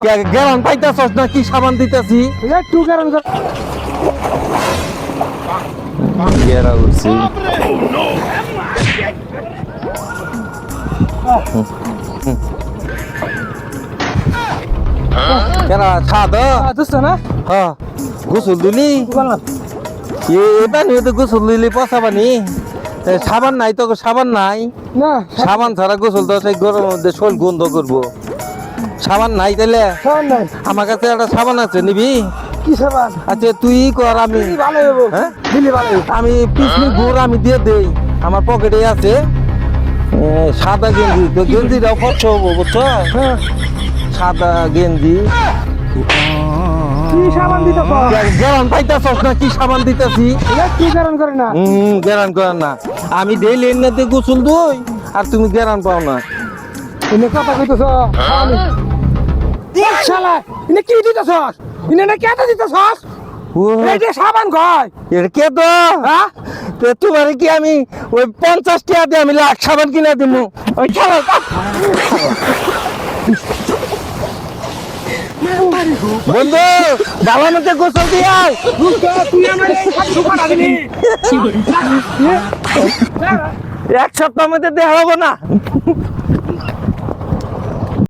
গেরান পাইতাছস না কি সাবান দিতেছি একটু কারণ গেরা উঠছি কেন ছাদ দোস্ত না হ্যাঁ গোসল দিলি বললাম এবার তো গোসল দিলি পচা পানি সাবান নাই তো সাবান নাই না সাবান ছাড়া গোসল তো সেই গরমের মধ্যে শরীর গন্ধ করবো সাবান নাই তাইলে সাবান নাই আমার কাছে একটা সাবান আছে নিবি কি সাবান আচ্ছা তুই কর আমি ভালো হবো হ্যাঁ দিলি ভালো হবো আমি পিছনি গুড় আমি দিয়ে দেই আমার পকেটে আছে সাদা গেঞ্জি তো গেঞ্জিটাও খরচ হবো বুঝছো হ্যাঁ সাদা গেঞ্জি কি সাবান দিতে গেরান পাইতাছস না কি সাবান দিতেছি একটু কারণ করে না গেরান করেন না আমি ডেইলি এমনিতে গোসল দই আর তুমি গেরান পাও না ইনে কথা কইতেছ শালা ইনে কি দিতেছস ইনে না কেটে দিতেছস এই যে সাবান কয় এটা কে তো হ্যাঁ তো তোমার কি আমি ওই 50 টাকা দিয়ে আমি লাখ সাবান কিনে দিব ওই খেলা বন্ধু বাবা মতে গোসল দিয়ে আয়। তুই আমার এই সাতশো টাকা দিলি এক সপ্তাহ মধ্যে দেওয়া হবো না